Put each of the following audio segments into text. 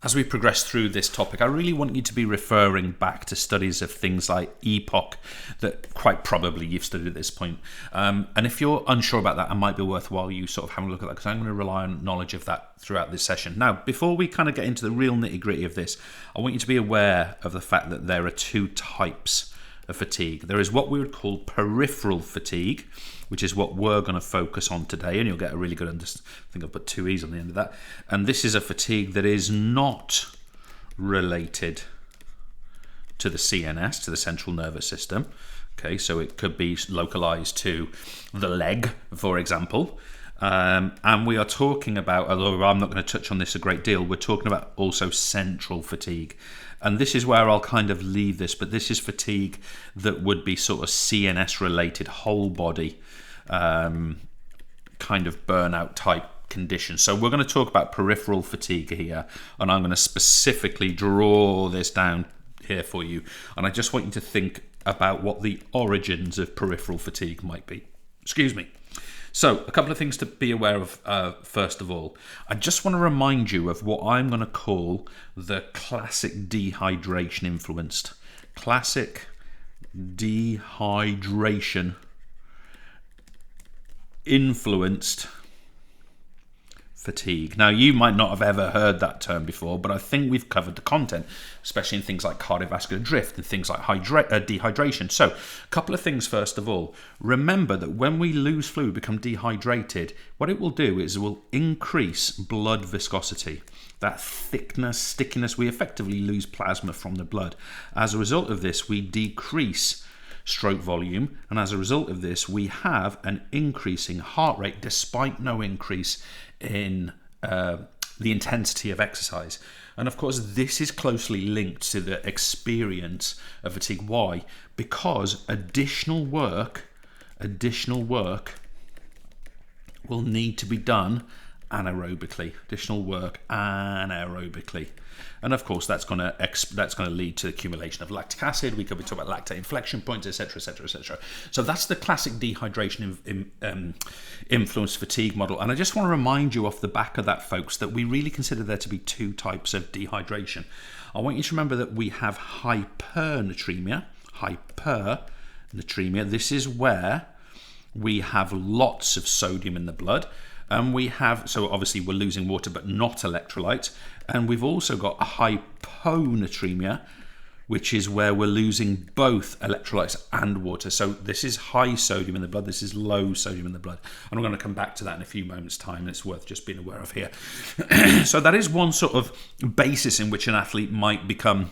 as we progress through this topic, I really want you to be referring back to studies of things like EPOC that quite probably you've studied at this point. And if you're unsure about that, it might be worthwhile you sort of having a look at that, because I'm going to rely on knowledge of that throughout this session. Now, before we kind of get into the real nitty-gritty of this, I want you to be aware of the fact that there are two types of fatigue. There is what we would call peripheral fatigue, which is what we're going to focus on today, and you'll get a really good understanding. I think I've put two E's on the end of that. And this is a fatigue that is not related to the CNS, to the central nervous system. Okay, so it could be localized to the leg, for example. And we are talking about, although I'm not going to touch on this a great deal, we're talking about also central fatigue. And this is where I'll kind of leave this, but this is fatigue that would be sort of CNS related, whole body kind of burnout type condition. So we're going to talk about peripheral fatigue here, and I'm going to specifically draw this down here for you. And I just want you to think about what the origins of peripheral fatigue might be. Excuse me. So a couple of things to be aware of. First of all, I just want to remind you of what I'm going to call the classic dehydration influenced. Classic dehydration influenced fatigue. Now, you might not have ever heard that term before, but I think we've covered the content, especially in things like cardiovascular drift and things like dehydration. So, a couple of things first of all. Remember that when we lose fluid, become dehydrated, what it will do is it will increase blood viscosity. That thickness, stickiness, we effectively lose plasma from the blood. As a result of this, we decrease stroke volume, and as a result of this, we have an increasing heart rate despite no increase in the intensity of exercise. And of course, this is closely linked to the experience of fatigue. Why? Because additional work will need to be done anaerobically. And of course, that's going to lead to the accumulation of lactic acid. We could be talking about lactate inflection points, etc., etc., etc. So that's the classic dehydration influenced fatigue model. And I just want to remind you off the back of that, folks, that we really consider there to be two types of dehydration. I want you to remember that we have hypernatremia. This is where we have lots of sodium in the blood. And we have, so obviously we're losing water but not electrolytes. And we've also got hyponatremia, which is where we're losing both electrolytes and water. So this is high sodium in the blood, this is low sodium in the blood. And I'm going to come back to that in a few moments' time, and it's worth just being aware of here. So that is one sort of basis in which an athlete might become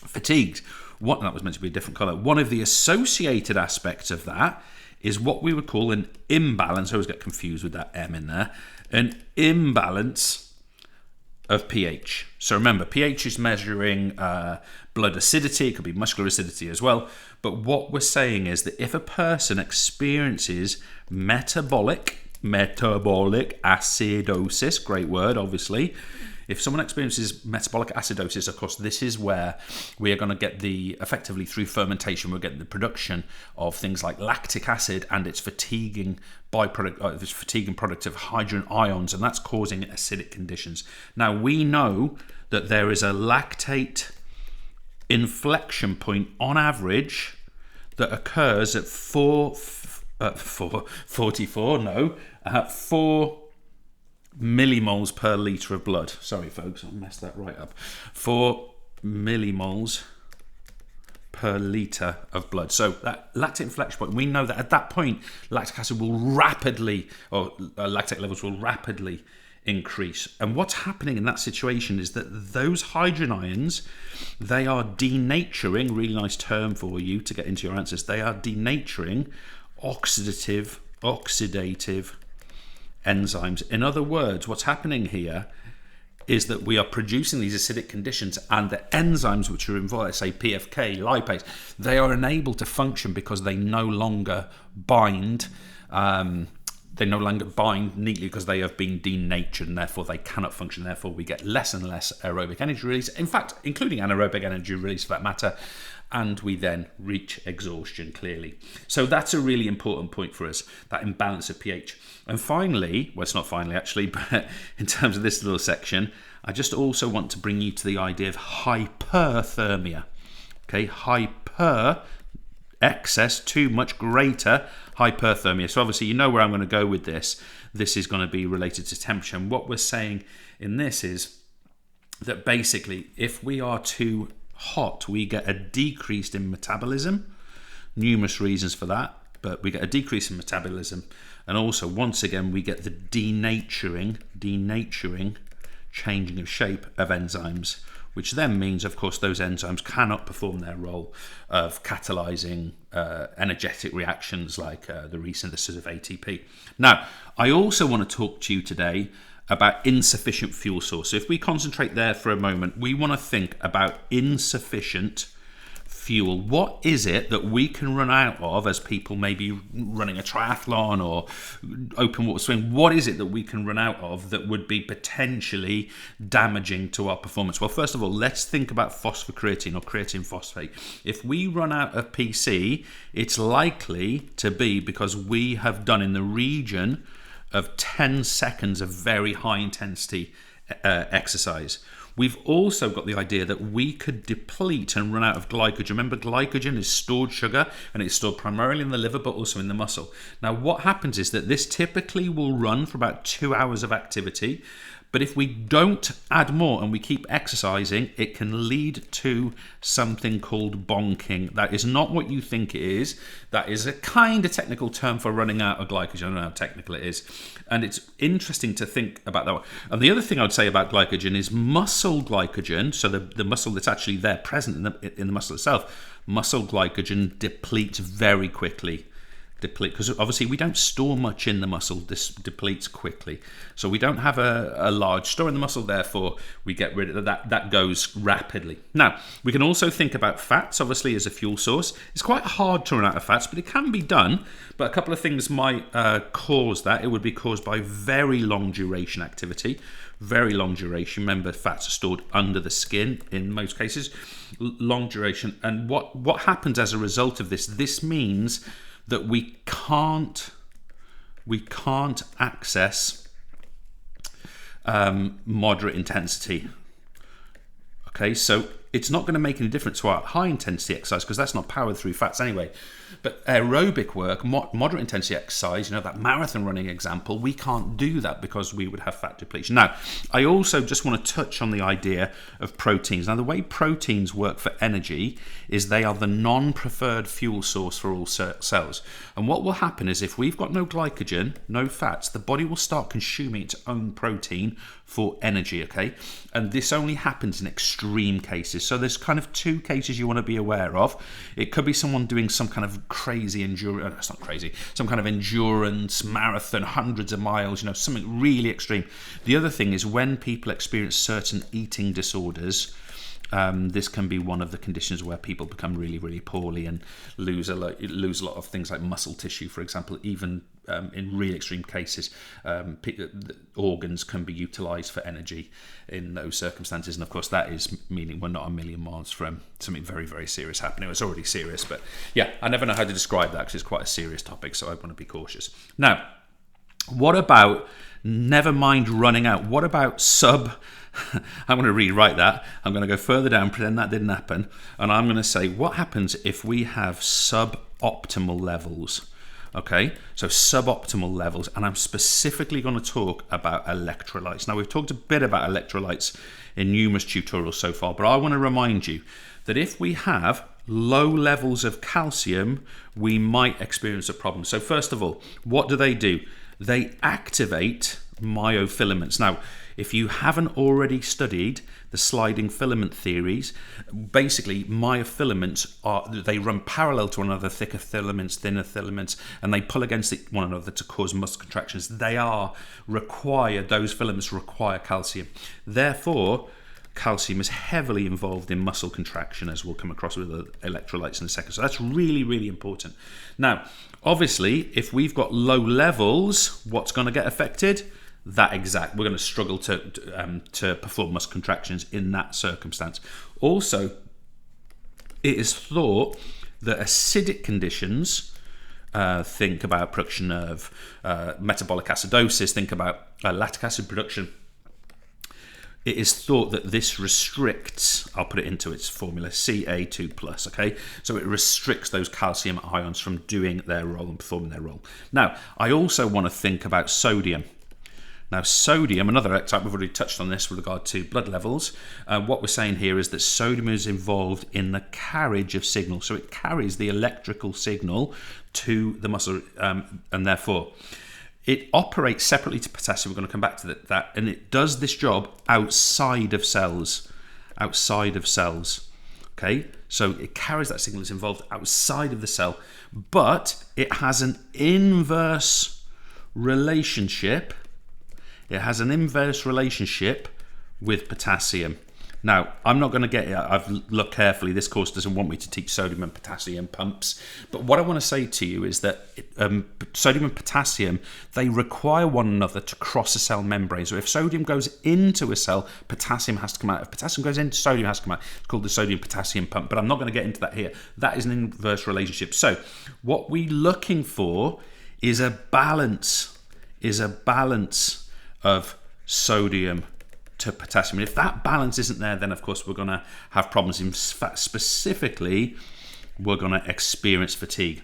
fatigued. That was meant to be a different colour. One of the associated aspects of that is what we would call an imbalance. I always get confused with that M in there. An imbalance of pH. So remember, pH is measuring blood acidity. It could be muscular acidity as well. But what we're saying is that if a person experiences metabolic acidosis, great word, obviously. If someone experiences metabolic acidosis, of course, this is where we are going to get effectively through fermentation, we're getting the production of things like lactic acid and its fatiguing byproduct, this fatiguing product of hydrogen ions, and that's causing acidic conditions. Now, we know that there is a lactate inflection point on average that occurs at 4 millimoles per litre of blood. Sorry, folks, I messed that right up. 4 millimoles per litre of blood. So that lactate inflection point, we know that at that point, lactic acid will rapidly, or lactate levels will rapidly increase. And what's happening in that situation is that those hydrogen ions, they are denaturing, really nice term for you to get into your answers, they are denaturing oxidative enzymes. In other words, what's happening here is that we are producing these acidic conditions, and the enzymes which are involved, say PFK, lipase, they are unable to function because they no longer bind. They no longer bind neatly because they have been denatured, and therefore they cannot function. Therefore, we get less and less aerobic energy release. In fact, including anaerobic energy release for that matter. and we then reach exhaustion clearly. So that's a really important point for us, that imbalance of pH. And finally, well, it's not finally actually, but in terms of this little section, I just also want to bring you to the idea of hyperthermia. Okay, hyper, excess, too much, greater, hyperthermia. So obviously you know where I'm going to go with this. This is going to be related to temperature. And what we're saying in this is that basically if we are too hot, we get a decrease in metabolism. Numerous reasons for that, but we get a decrease in metabolism. And also, once again, we get the denaturing, changing of shape of enzymes, which then means, of course, those enzymes cannot perform their role of catalyzing energetic reactions like the resynthesis of ATP. Now, I also want to talk to you today about insufficient fuel source. So if we concentrate there for a moment, we want to think about insufficient fuel. What is it that we can run out of as people maybe running a triathlon or open water swimming? What is it that we can run out of that would be potentially damaging to our performance? Well, first of all, let's think about phosphocreatine or creatine phosphate. If we run out of PC, it's likely to be because we have done in the region of 10 seconds of very high intensity exercise. We've also got the idea that we could deplete and run out of glycogen. Remember, glycogen is stored sugar and it's stored primarily in the liver but also in the muscle. Now what happens is that this typically will run for about 2 hours of activity, but if we don't add more and we keep exercising, it can lead to something called bonking. That is not what you think it is. That is a kind of technical term for running out of glycogen. I don't know how technical it is. And it's interesting to think about that one. And the other thing I would say about glycogen is muscle glycogen, so the muscle that's actually there present in the muscle itself, muscle glycogen depletes very quickly. Because obviously we don't store much in the muscle. This depletes quickly, so we don't have a large store in the muscle, therefore we get rid of that goes rapidly. Now we can also think about fats, obviously, as a fuel source. It's quite hard to run out of fats, but it can be done. But a couple of things might cause that. It would be caused by very long duration activity. Very long duration. Remember, fats are stored under the skin in most cases. Long duration. And what happens as a result of this? This means that we can't access moderate intensity. Okay, so it's not going to make any difference to our high intensity exercise because that's not powered through fats anyway. But aerobic work, moderate intensity exercise, that marathon running example, we can't do that because we would have fat depletion. Now, I also just want to touch on the idea of proteins. Now, the way proteins work for energy is they are the non-preferred fuel source for all cells. And what will happen is if we've got no glycogen, no fats, the body will start consuming its own protein for energy, okay? And this only happens in extreme cases. So there's kind of two cases you want to be aware of. It could be someone doing some kind of crazy endurance, it's not crazy, some kind of endurance marathon, hundreds of miles, something really extreme. The other thing is when people experience certain eating disorders, this can be one of the conditions where people become really, really poorly and lose a lot of things like muscle tissue, for example. Even in really extreme cases, organs can be utilised for energy in those circumstances. And of course, that is meaning we're not a million miles from something very, very serious happening. It's already serious, but yeah, I never know how to describe that because it's quite a serious topic, so I want to be cautious. Now, what about, never mind running out, what about I'm going to rewrite that. I'm going to go further down, pretend that didn't happen. And I'm going to say, what happens if we have suboptimal levels? Okay, so suboptimal levels. And I'm specifically going to talk about electrolytes. Now, we've talked a bit about electrolytes in numerous tutorials so far, but I want to remind you that if we have low levels of calcium, we might experience a problem. So first of all, what do? They activate myofilaments. Now, if you haven't already studied the sliding filament theories, basically myofilaments they run parallel to one another, thicker filaments, thinner filaments, and they pull against one another to cause muscle contractions. Those filaments require calcium. Therefore, calcium is heavily involved in muscle contraction, as we'll come across with electrolytes in a second. So that's really, really important. Now, obviously, if we've got low levels, what's going to get affected? We're going to struggle to perform muscle contractions in that circumstance. Also, It is thought that acidic conditions, think about production of metabolic acidosis, think about lactic acid production. It is thought that this restricts, I'll put it into its formula, Ca2+, okay? So it restricts those calcium ions from doing their role and performing their role. Now, I also want to think about sodium. Now, sodium, another type, we've already touched on this with regard to blood levels. What we're saying here is that sodium is involved in the carriage of signal. So it carries the electrical signal to the muscle, and therefore it operates separately to potassium. We're going to come back to that. And it does this job outside of cells. Outside of cells. Okay? So it carries that signal. It's involved outside of the cell. But it has an inverse relationship. It has an inverse relationship with potassium. Now, I'm not going to get it. I've looked carefully. This course doesn't want me to teach sodium and potassium pumps. But what I want to say to you is that sodium and potassium, they require one another to cross a cell membrane. So if sodium goes into a cell, potassium has to come out. If potassium goes in, sodium has to come out. It's called the sodium-potassium pump. But I'm not going to get into that here. That is an inverse relationship. So what we're looking for is a balance. Of sodium to potassium. And if that balance isn't there, then of course we're going to have problems. In fact, specifically, we're going to experience fatigue.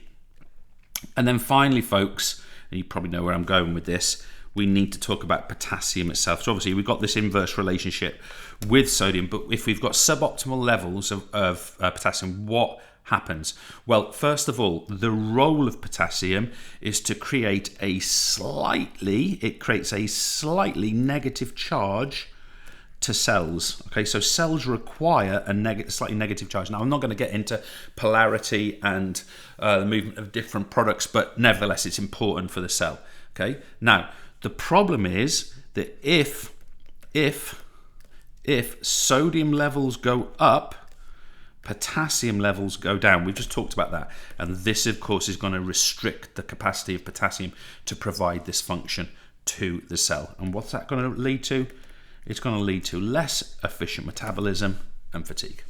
And then finally, folks, and you probably know where I'm going with this, we need to talk about potassium itself. So obviously we've got this inverse relationship with sodium, but if we've got suboptimal levels of potassium, what happens? Well, first of all, the role of potassium is to create a slightly negative charge to cells. Okay, so cells require a slightly negative charge. Now, I'm not going to get into polarity and the movement of different products, but nevertheless, it's important for the cell. Okay, now the problem is that if sodium levels go up, potassium levels go down. We've just talked about that. And this, of course, is going to restrict the capacity of potassium to provide this function to the cell. And what's that going to lead to? It's going to lead to less efficient metabolism and fatigue.